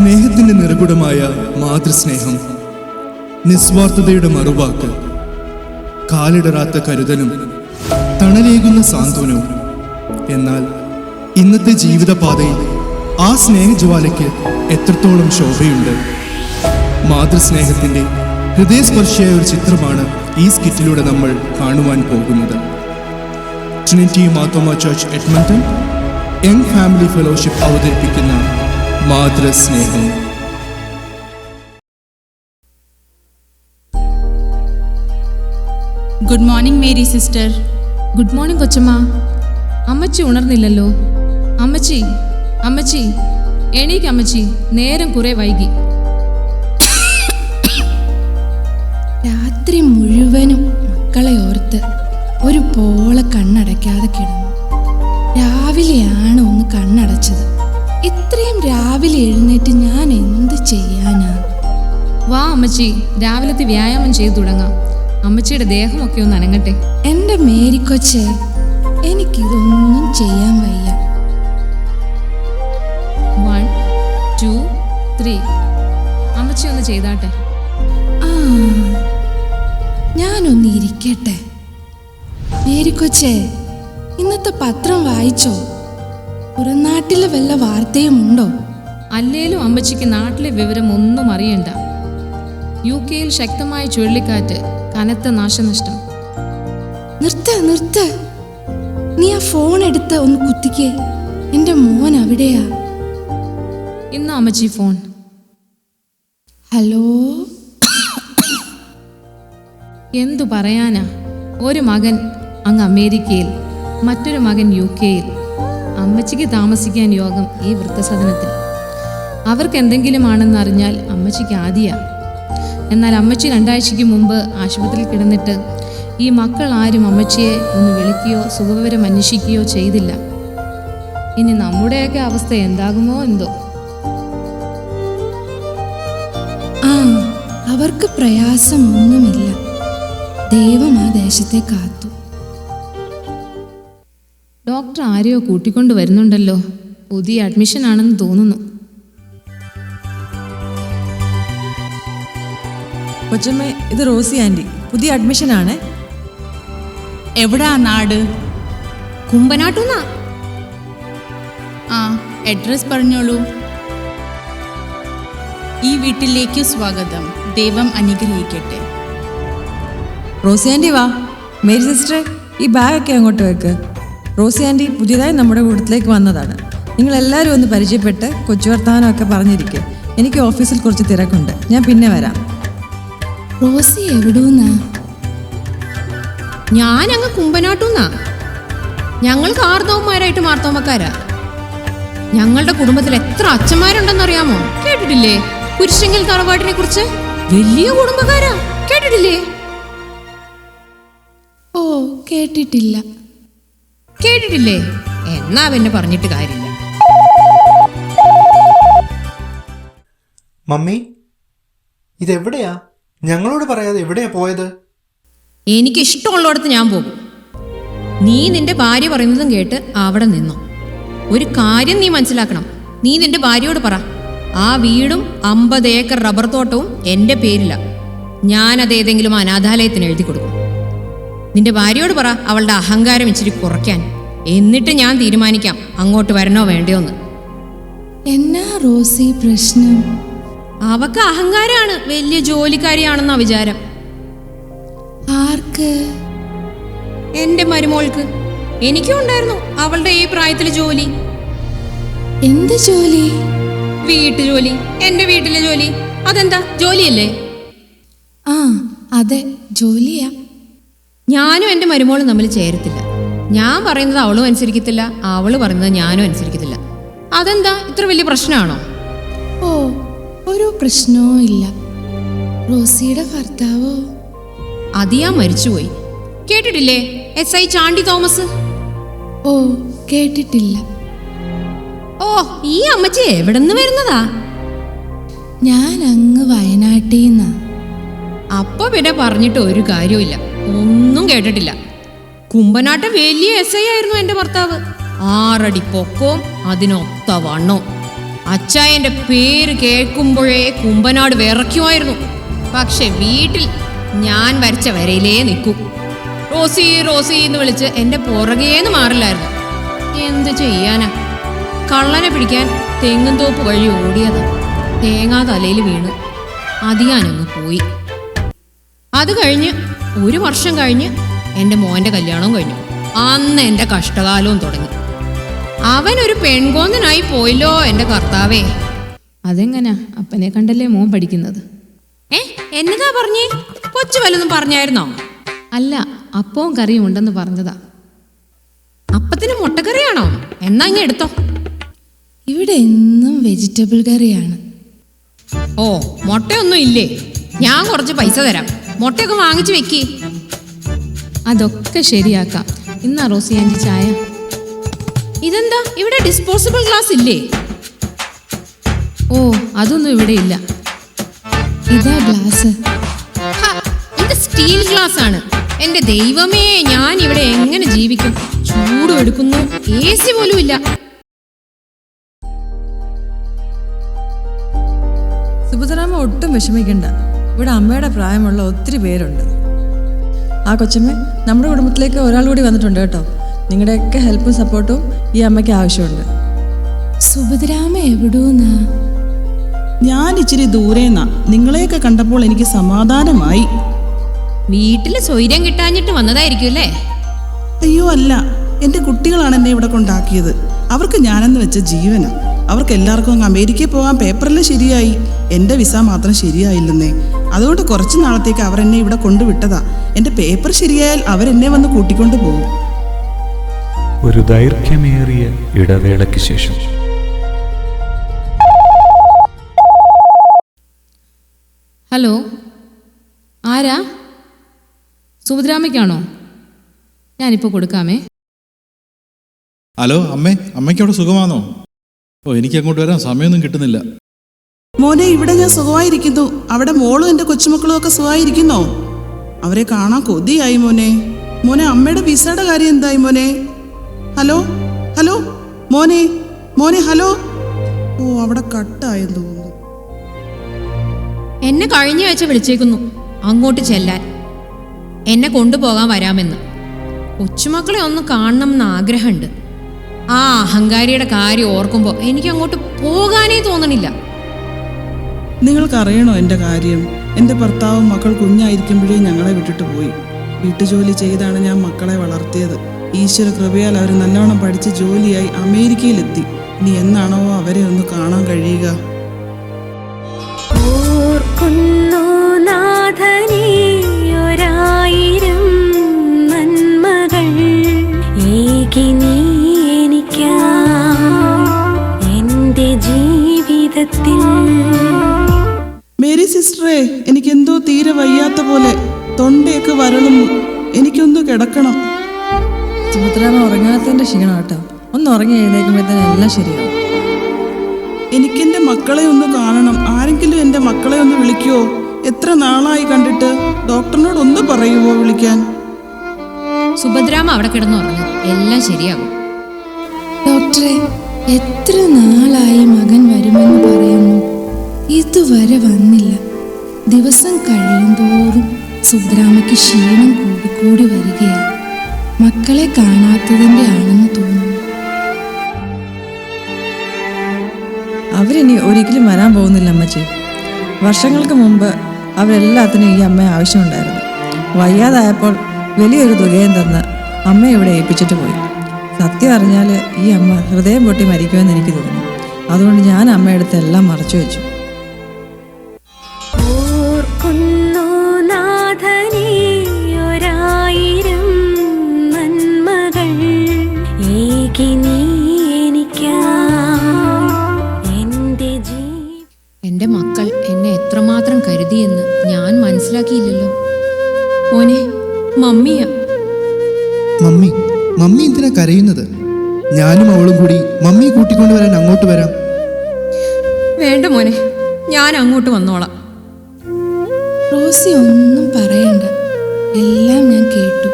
സ്നേഹത്തിന്റെ നിറകുടമായ മാതൃസ്നേഹം, നിസ്വാർത്ഥതയുടെ മറുവാക്ക്, കാലിടറാത്ത കരുതലും തണലേകുന്ന സാന്ത്വനവും. എന്നാൽ ഇന്നത്തെ ജീവിതപാതയിൽ ആ സ്നേഹജ്വാലയ്ക്ക് എത്രത്തോളം ശോഭയുണ്ട്. മാതൃസ്നേഹത്തിന്റെ ഹൃദയസ്പർശിയായ ഒരു ചിത്രമാണ് ഈ സ്കിറ്റിലൂടെ നമ്മൾ കാണുവാൻ പോകുന്നത്. Trinity Mar Thoma church Edmonton young family fellowship അവതരിപ്പിക്കുന്ന മാതൃസ്നേഹം. Good morning Mary sister. Good morning കൊച്ചമ്മ. അമ്മച്ചി ഉണർന്നില്ലല്ലോ. അമ്മച്ചി അമ്മച്ചി എണീക്ക് അമ്മച്ചി, നേരം കുറെ വൈകി. രാത്രി മുഴുവനും മക്കളെ ഓർത്ത് ഒരു പോളെ കണ്ണടയ്ക്കാതെ കിടന്നു. രാവിലെയാണ് ഒന്ന് കണ്ണടച്ചത്. ഇത്രയും രാവിലെ എഴുന്നേറ്റ് ഞാൻ എന്ത് ചെയ്യാനാ? വാ അമ്മച്ചി, രാവിലത്തെ വ്യായാമം ചെയ്തു തുടങ്ങാം. അമ്മച്ചിയുടെ ദേഹമൊക്കെ ഒന്ന് അനങ്ങട്ടെ. എൻ്റെ മേരിക്കൊച്ചേ, എനിക്കിതൊന്നും ചെയ്യാൻ വയ്യ. 1 2 3. അമ്മച്ചി ഒന്ന് ചെയ്താട്ടെ. ഞാനൊന്ന് ഇരിക്കട്ടെ. മേരിക്കൊച്ചേ, ഇന്നത്തെ പത്രം വായിച്ചോ? പുറംനാട്ടിലെ വല്ല വാർത്തയും ഉണ്ടോ? അല്ലേലും അമ്മച്ചിക്ക് നാട്ടിലെ വിവരം ഒന്നും അറിയണ്ട. UK-യിൽ ശക്തമായ ചുഴലിക്കാറ്റ്, കനത്ത നാശനഷ്ടം. നിർത്ത്. നീ ആ ഫോൺ എടുത്ത് ഒന്ന് കുത്തിക്കേ. എൻ്റെ മോൻ അവിടെയാ. ഇന്ന് അമ്മച്ചി ഫോൺ. ഹലോ. എന്തു പറയാനാ, ഒരു മകൻ അങ്ങ് അമേരിക്കയിൽ, മറ്റൊരു മകൻ UK-യിൽ. അമ്മച്ചിക്ക് താമസിക്കാൻ യോഗം ഈ വൃദ്ധസദനത്തിൽ. അവർക്ക് എന്തെങ്കിലും ആണെന്ന് അറിഞ്ഞാൽ അമ്മച്ചിക്ക് ആദിയാ. എന്നാൽ അമ്മച്ചി 2 ആഴ്ചയ്ക്ക് മുമ്പ് ആശുപത്രിയിൽ കിടന്നിട്ട് ഈ മക്കൾ ആരും അമ്മച്ചിയെ ഒന്ന് വിളിക്കുകയോ സുഖവിവരം അന്വേഷിക്കുകയോ ചെയ്തില്ല. ഇനി നമ്മുടെയൊക്കെ അവസ്ഥ എന്താകുമോ എന്തോ. അവർക്ക് പ്രയാസമൊന്നുമില്ല. ദൈവം ആ ദേശത്തെ കാത്തു. ഡോക്ടർ ആരെയോ കൂട്ടിക്കൊണ്ട് വരുന്നുണ്ടല്ലോ. പുതിയ അഡ്മിഷൻ ആണെന്ന് തോന്നുന്നു. കൊച്ചമ്മ, ഇത് റോസി ആൻറ്റി, പുതിയ അഡ്മിഷൻ ആണ്. എവിടാ നാട്? കുമ്പനാട്ടുന്നാ. അഡ്രസ് പറഞ്ഞോളൂ. ഈ വീട്ടിലേക്ക് സ്വാഗതം. ദൈവം അനുഗ്രഹിക്കട്ടെ. റോസി ആൻറ്റി വാ. മേരി സിസ്റ്റർ, ഈ ബാഗൊക്കെ അങ്ങോട്ട് വെക്ക്. റോസി ആൻറ്റി പുതിയതായി നമ്മുടെ കൂട്ടത്തിലേക്ക് വന്നതാണ്. നിങ്ങളെല്ലാവരും ഒന്ന് പരിചയപ്പെട്ട് കൊച്ചു വർത്താനമൊക്കെ പറഞ്ഞിരിക്കെ. എനിക്ക് ഓഫീസിൽ കുറച്ച് തിരക്കുണ്ട്, ഞാൻ പിന്നെ വരാം. റോസി എവിടൂന്നാ? ഞാനങ്ങ് കുമ്പനാട്ടുന്നാ. ഞങ്ങൾ കാർത്തവന്മാരായിട്ട് മാർത്തോമക്കാരാ. ഞങ്ങളുടെ കുടുംബത്തിൽ എത്ര അച്ഛന്മാരുണ്ടെന്നറിയാമോ? കേട്ടിട്ടില്ലേ കുരിശെങ്കിൽ തറവാട്ടിനെ കുറിച്ച്? വലിയ കുടുംബക്കാരാ, കേട്ടിട്ടില്ലേ? ഓ, കേട്ടിട്ടില്ല. കേട്ടിട്ടില്ലേ? എന്നാ പിന്നെ പറഞ്ഞിട്ട് കാര്യമില്ല. മമ്മി, ഇതെവിടെയാ? ഞങ്ങളോട് പറയാതെ എവിടെയാ പോയത്? എനിക്ക് ഇഷ്ടമുള്ളിടത്ത് ഞാൻ പോകും. നീ നിന്റെ ഭാര്യ പറയുന്നതും കേട്ട് അവിടെ നിന്നോ. ഒരു കാര്യം നീ മനസ്സിലാക്കണം. നീ നിന്റെ ഭാര്യയോട് പറ, ആ വീടും 50 ഏക്കർ റബ്ബർ തോട്ടവും എൻ്റെ പേരില്ല. ഞാനത് ഏതെങ്കിലും അനാഥാലയത്തിന് എഴുതി കൊടുക്കും. നിന്റെ ഭാര്യയോട് പറ അവളുടെ അഹങ്കാരം ഇച്ചിരി കുറയ്ക്കാൻ. എന്നിട്ട് ഞാൻ തീരുമാനിക്കാം അങ്ങോട്ട് വരണോ വേണ്ടയോ എന്ന്. എന്നാ റോസി പ്രശ്നം? അവക്ക് അഹങ്കാരമാണ്, വലിയ ജോലിക്കാരിയാണെന്നാ വിചാരം. ആർക്ക്? എൻ്റെ മരുമോൾക്ക്. എനിക്കും ഉണ്ടായിരുന്നു അവളുടെ ഈ പ്രായത്തില് ജോലി. എന്ത് ജോലി? വീട്ടുജോലി, എൻ്റെ വീട്ടിലെ ജോലി. അതെന്താ, ജോലിയല്ലേ? അതെ, ജോലിയാ. ഞാനും എൻ്റെ മരുമോളും തമ്മിൽ ചേരത്തില്ല. ഞാൻ പറയുന്നത് അവളും അനുസരിക്കത്തില്ല, അവള് പറയുന്നത് ഞാനും അനുസരിക്കത്തില്ല. അതെന്താ, ഇത്ര വലിയ പ്രശ്നമാണോ? ഓ, ഒരു പ്രശ്നവും ഇല്ല. റോസിയുടെ ഭർത്താവോ? അതിയാ മരിച്ചുപോയി. കേട്ടിട്ടില്ലേ SI ചാണ്ടി തോമസ്? ഓ, കേട്ടിട്ടില്ല. ഓ, ഈ അമ്മച്ചി എവിടെ നിന്ന് വരുന്നതാ? ഞാൻ അങ്ങ് വയനാട്ടീന്നാ. അപ്പൊ പിന്നെ പറഞ്ഞിട്ട് ഒരു കാര്യമില്ല, ഒന്നും കേട്ടിട്ടില്ല. കുമ്പനാട്ടെ വലിയ SI ആയിരുന്നു എൻ്റെ ഭർത്താവ്. 6 അടി പൊക്കവും അതിനൊത്ത വണ്ണവും. അച്ചായന്റെ പേര് കേൾക്കുമ്പോഴേ കുമ്പനാട് വിറയ്ക്കുമായിരുന്നു. പക്ഷെ വീട്ടിൽ ഞാൻ വരച്ച വരയിലേ നിൽക്കൂ. റോസി റോസി എന്ന് വിളിച്ച് എൻ്റെ പുറകേന്ന് മാറില്ലായിരുന്നു. എന്ത് ചെയ്യാനാ? കള്ളനെ പിടിക്കാൻ തെങ്ങും തോപ്പ് വഴി ഓടിയത്. തേങ്ങാ തലയിൽ വീണ് അതിയാനങ്ങ് പോയി. അത് കഴിഞ്ഞ് 1 വർഷം കഴിഞ്ഞ് എൻ്റെ മോൻ്റെ കല്യാണവും കഴിഞ്ഞു. അന്ന് എൻ്റെ കഷ്ടകാലവും തുടങ്ങി. അവനൊരു പെൺകോന്നനായി പോയല്ലോ എൻ്റെ കർത്താവേ. അതെങ്ങനാ? അപ്പനെ കണ്ടല്ലേ മോൻ പഠിക്കുന്നത്. എന്നതാ പറഞ്ഞേ? കൊച്ചു വല്ലതും പറഞ്ഞായിരുന്നോ? അല്ല, അപ്പവും കറിയും ഉണ്ടെന്ന് പറഞ്ഞതാ. അപ്പത്തിന് മുട്ടക്കറിയാണോ? എന്നാ ഇങ്ങ് എടുത്തോ. ഇവിടെ എന്നും വെജിറ്റബിൾ കറിയാണ്. ഓ, മുട്ടയൊന്നും ഇല്ലേ? ഞാൻ കുറച്ച് പൈസ തരാം, മുട്ടയൊക്കെ വാങ്ങിച്ചു വെക്കി. അതൊക്കെ ശരിയാക്കാം. ഇന്നാ റോസി ആൻറ്റി ചായ. ഇതെന്താ ഇവിടെ ഡിസ്പോസിബിൾ ഗ്ലാസ് ഇല്ലേ? ഓ, അതൊന്നും ഇവിടെ ഇല്ല. ഇതാ ഗ്ലാസ്. ഇത് സ്റ്റീൽ ഗ്ലാസ് ആണ്. എന്റെ ദൈവമേ, ഞാൻ ഇവിടെ എങ്ങനെ ജീവിക്കും? ചൂടും എടുക്കുന്നു, AC പോലും ഇല്ല. സുഭദ്രാമ്മ ഒട്ടും വിഷമിക്കണ്ട. ഇവിടെ അമ്മയുടെ പ്രായമുള്ള ഒത്തിരി പേരുണ്ട്. ആ കൊച്ചമ്മ, നമ്മുടെ കുടുംബത്തിലേക്ക് ഒരാൾ കൂടി വന്നിട്ടുണ്ട് കേട്ടോ. നിങ്ങളുടെയൊക്കെ ഹെൽപ്പും സപ്പോർട്ടും ഈ അമ്മയ്ക്ക് ആവശ്യമുണ്ട്. സുഭദ്രാമ എവിടൂന്നാ? ഞാൻ ഇച്ചിരി ദൂരേന്നാ. നിങ്ങളെയൊക്കെ കണ്ടപ്പോൾ എനിക്ക് സമാധാനമായി. വീട്ടില് സ്വൈര്യം കിട്ടാഞ്ഞിട്ട് വന്നതായിരിക്കും അല്ലേ? അയ്യോ അല്ല, എൻ്റെ കുട്ടികളാണ് എന്നെ ഇവിടെ കൊണ്ടാക്കിയത്. അവർക്ക് ഞാനെന്ന് വെച്ച ജീവനാ. അവർക്ക് എല്ലാവർക്കും അങ്ങ് അമേരിക്കയിൽ പോകാൻ പേപ്പറെല്ലാം ശരിയായി. എൻ്റെ വിസ മാത്രം ശരിയായില്ലെന്നേ. അതുകൊണ്ട് കുറച്ച് നാളത്തേക്ക് അവർ എന്നെ ഇവിടെ കൊണ്ടുവിട്ടതാ. എൻ്റെ പേപ്പർ ശരിയായാൽ അവരെന്നെ വന്ന് കൂട്ടിക്കൊണ്ട് പോകും. ഒരു ദൈർഘ്യമേറിയ ഇടവേളയ്ക്ക് ശേഷം ഹലോ, ആരാ? സുഭദ്രാമ്മയ്ക്കാണോ? ഞാനിപ്പോൾ കൊടുക്കാമേ. ഹലോ അമ്മേ, അമ്മയ്ക്ക് അവിടെ സുഖമാണോ? ഓ, എനിക്ക് അങ്ങോട്ട് വരാൻ സമയമൊന്നും കിട്ടുന്നില്ല. മോനെ, ഇവിടെ ഞാൻ സുഖമായിരിക്കുന്നു. അവിടെ മോളും എൻ്റെ കൊച്ചുമക്കളും ഒക്കെ സുഖമായിരിക്കുന്നോ? അവരെ കാണാൻ കൊതിയായി മോനെ. മോനെ, അമ്മയുടെ വിസയുടെ കാര്യം എന്തായി മോനെ? ഹലോ ഹലോ മോനെ, മോനെ ഹലോ. ഓ, അവിടെ കട്ടായെന്ന് തോന്നുന്നു. എന്നെ കഴിഞ്ഞ ആഴ്ച വിളിച്ചേക്കുന്നു അങ്ങോട്ട് ചെല്ലാൻ, എന്നെ കൊണ്ടുപോകാൻ വരാമെന്ന്. കൊച്ചുമക്കളെ ഒന്ന് കാണണമെന്ന് ആഗ്രഹമുണ്ട്. ആ അഹങ്കാരിയുടെ കാര്യം ഓർക്കുമ്പോൾ എനിക്ക് അങ്ങോട്ട് പോകാനേ തോന്നണില്ല. നിങ്ങൾക്കറിയണോ എൻ്റെ കാര്യം? എൻ്റെ ഭർത്താവും മക്കൾ കുഞ്ഞായിരിക്കുമ്പോഴേ ഞങ്ങളെ വിട്ടിട്ട് പോയി. വീട്ടുജോലി ചെയ്താണ് ഞാൻ മക്കളെ വളർത്തിയത്. ഈശ്വര കൃപയാൽ അവർ നല്ലോണം പഠിച്ച് ജോലിയായി അമേരിക്കയിലെത്തി. ഇനി എന്നാണോ അവരെ ഒന്ന് കാണാൻ കഴിയുക? മേരി സിസ്റ്ററെ, എനിക്കെന്തോ തീരെ വയ്യാത്ത പോലെ. തൊണ്ടയൊക്കെ വരളുന്നു. എനിക്കൊന്ന് കിടക്കണം. സുഭദ്രാമ്മ ഉറങ്ങാത്തതിൻ്റെ ക്ഷീണം കേട്ടോ. ഒന്ന് ഉറങ്ങി എഴുന്നേക്കുമ്പോഴത്തേനും എല്ലാം ശരിയാവും. എനിക്കെൻ്റെ മക്കളെ ഒന്ന് കാണണം. ആരെങ്കിലും എൻ്റെ മക്കളെ ഒന്ന് വിളിക്കുവോ? എത്ര നാളായി കണ്ടിട്ട്. ഡോക്ടറിനോട് ഒന്ന് പറയുവോ വിളിക്കാൻ? സുഭദ്രാമ അവിടെ കിടന്നുറങ്ങും, എല്ലാം ശരിയാകും. ഡോക്ടറെ, എത്ര നാളായി മകൻ വരുമെന്ന് പറയുന്നു, ഇതുവരെ വന്നില്ല. ദിവസം കഴിയുന്തോറും സുഭദ്രാമയ്ക്ക് ക്ഷീണം കൂടിക്കൂടി വരികയാണ്. മക്കളെ കാണാത്തതിൻ്റെ ആണെന്ന് തോന്നുന്നു. അവരിനി ഒരിക്കലും വരാൻ പോകുന്നില്ല അമ്മച്ചി. വർഷങ്ങൾക്ക് മുമ്പ് അവരെല്ലാത്തിനും ഈ അമ്മയെ ആവശ്യമുണ്ടായിരുന്നു. വയ്യാതായപ്പോൾ വലിയൊരു തുകയും തന്ന് അമ്മയെ ഇവിടെ ഏൽപ്പിച്ചിട്ട് പോയി. സത്യം അറിഞ്ഞാൽ ഈ അമ്മ ഹൃദയം പൊട്ടി മരിക്കുമെന്ന് എനിക്ക് തോന്നുന്നു. അതുകൊണ്ട് ഞാൻ അമ്മയെടുത്ത് എല്ലാം മറച്ചു വെച്ചു. എൻ്റെ മക്കൾ എന്നെ എത്രമാത്രം കരുതിയെന്ന് ഞാൻ മനസ്സിലാക്കിയില്ലല്ലോ. മോനെ, മമ്മിയാ. മമ്മി മമ്മി എന്തിനാ കരയുന്നത്? ഞാനും അവളും കൂടി മമ്മിയെ കൂട്ടിക്കൊണ്ടുവരാൻ അങ്ങോട്ട് വരാം. വേണ്ട മോനെ, ഞാൻ അങ്ങോട്ട് വന്നോളാം. റോസി ഒന്നും പറയണ്ട, എല്ലാം ഞാൻ കേട്ടു.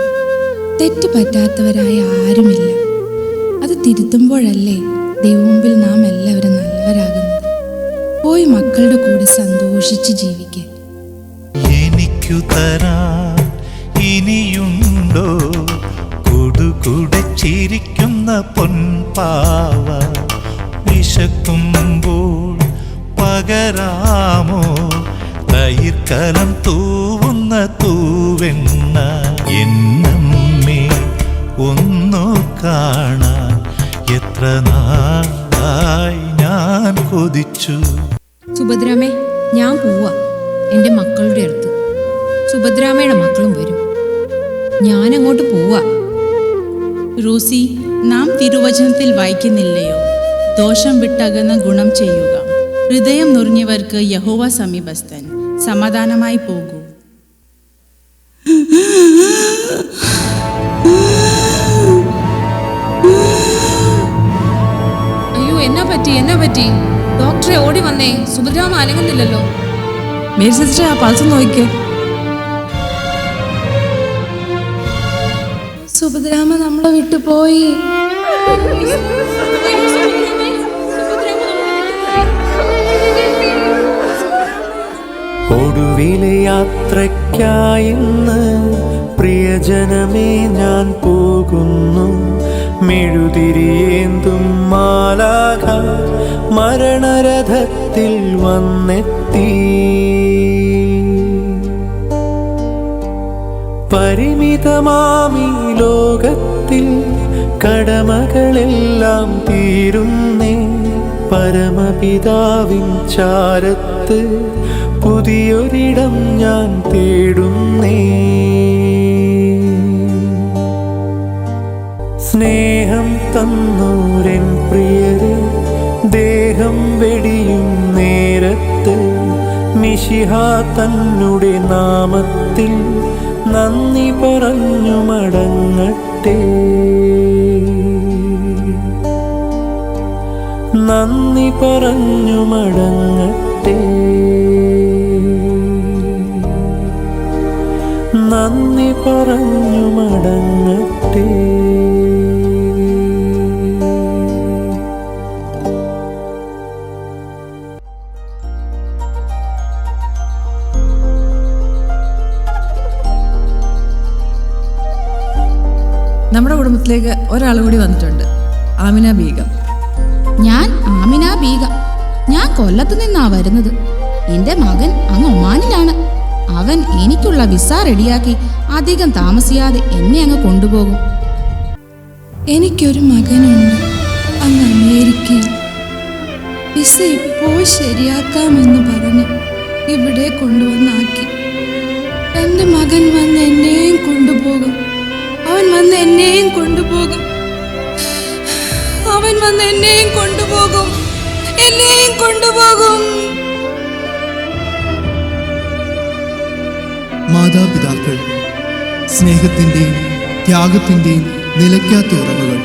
തെറ്റ് പറ്റാത്തവരായ ആരുമില്ല. അത് തിരുത്തുമ്പോഴല്ലേ ദൈവമുമ്പിൽ നാം എല്ലാവരും നല്ലവരാകുന്നു. പോയി മക്കളുടെ കൂടെ സന്തോഷിച്ച് ജീവിക്കേ. എനിക്കു തരാൻ ഇനിയുണ്ടോ കുടുകുടച്ചിരിക്കുന്ന പൊൻപാവ? വിശക്കുമ്പോൾ പകരാമോ തൈർക്കലം തൂവുന്ന തൂവെണ്ണ? എന്നമ്മേ ഒന്നു കാണാൻ എത്ര നാളായി ഞാൻ കൊതിച്ചു. സുഭദ്രാമേ, ഞാൻ പോവാ എൻ്റെ മക്കളുടെ അടുത്ത്. സുഭദ്രാമയുടെ മക്കളും വരും. ഞാൻ അങ്ങോട്ട് പോവാ. റോസി, നാം തിരുവചനത്തിൽ വായിക്കുന്നില്ലയോ, ദോഷം വിട്ടകന്ന് ഗുണം ചെയ്യുക, ഹൃദയം നുറുങ്ങിയവർക്ക് യഹോവ സമീപസ്ഥൻ, സമാധാനമായി പോകൂ. അയ്യോ, എന്നാ പറ്റി? ഡോക്ടറെ, ഓടി വന്നേ. സുഭദ്രാമ അനങ്ങുന്നില്ലല്ലോ. മേരി സിസ്റ്റർ, ആ പൾസ് നോക്കിക്കേ. സുഭദ്രാമ നമ്മളെ വിട്ടു പോയി. ഒടുവിലെ യാത്രയ്ക്കായിന്ന് പ്രിയജനമേ ഞാൻ പോകുന്നു. മെഴുതിരിയേന്തും മാലാഖ മരണരഥത്തിൽ വന്നെത്തി. പരിമിതമാമീ ലോകത്തിൽ കടമകളെല്ലാം തീരുന്നേ. പരമപിതാവിൻ ചാരത്ത് പുതിയൊരിടം ഞാൻ തേടുന്നേ. സ്നേഹം തന്നോരൻ പ്രിയരെ ദേഹം വെടിയും നേരത്ത് മിശിഹാ തന്നുടെ നാമത്തിൽ നന്ദി പറഞ്ഞു മടങ്ങട്ടെ. നന്ദി പറഞ്ഞു മടങ്ങട്ടെ. നന്ദി പറഞ്ഞു മടങ്ങട്ടെ. നമ്മുടെ കുടുംബത്തിലേക്ക് ഒരാൾ കൂടി വന്നിട്ടുണ്ട്, ആമിന ബീഗം. ഞാൻ ആമിന ബീഗം. ഞാൻ കൊല്ലത്ത് നിന്നാ വരുന്നത്. എന്റെ മകൻ അങ്ങ് ഒമാനിലാണ്. അവൻ എനിക്കുള്ള വിസ റെഡിയാക്കി അധികം താമസിയാതെ എന്നെ അങ്ങ് കൊണ്ടുപോകും. എനിക്കൊരു മകനുണ്ട് അങ്ങ് അമേരിക്കയിൽ. വിസ ഇപ്പോൾ ശരിയാക്കാമെന്ന് പറഞ്ഞ് ഇവിടെ കൊണ്ടുവന്നാക്കി. എൻ്റെ മകൻ വന്ന് എന്നെയും കൊണ്ടുപോകും. അവൻ വന്ന് എന്നെയും കൊണ്ടുപോകും. അവൻ വന്ന് എന്നെയും കൊണ്ടുപോകും. എന്നെയും കൊണ്ടുപോകും. മാതാപിതാക്കൾ സ്നേഹത്തിൻ്റെയും ത്യാഗത്തിൻ്റെയും നിലയ്ക്കാത്ത ഉറവുകൾ.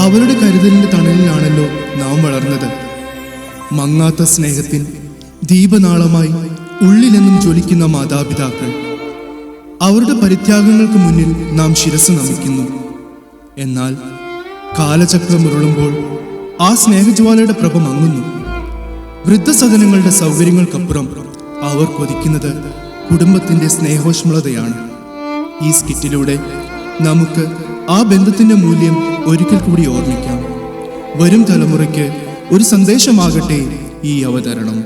അവരുടെ കരുതലിൻ്റെ തണലിലാണല്ലോ നാം വളർന്നത്. മങ്ങാത്ത സ്നേഹത്തിൽ ദീപനാളമായി ഉള്ളിലെന്നും ജ്വലിക്കുന്ന മാതാപിതാക്കൾ. അവരുടെ പരിത്യാഗങ്ങൾക്ക് മുന്നിൽ നാം ശിരസ് നമിക്കുന്നു. എന്നാൽ കാലചക്രം ഉരുളുമ്പോൾ ആ സ്നേഹജ്വാലയുടെ പ്രഭ മങ്ങുന്നു. വൃദ്ധസദനങ്ങളുടെ സൗകര്യങ്ങൾക്കപ്പുറം അവർ കൊതിക്കുന്നത് കുടുംബത്തിൻ്റെ സ്നേഹോഷ്മളതയാണ്. ഈ സ്കിറ്റിലൂടെ നമുക്ക് ആ ബന്ധത്തിൻ്റെ മൂല്യം ഒരിക്കൽ കൂടി ഓർമ്മിക്കാം. വരും തലമുറയ്ക്ക് ഒരു സന്ദേശമാകട്ടെ ഈ അവതരണം.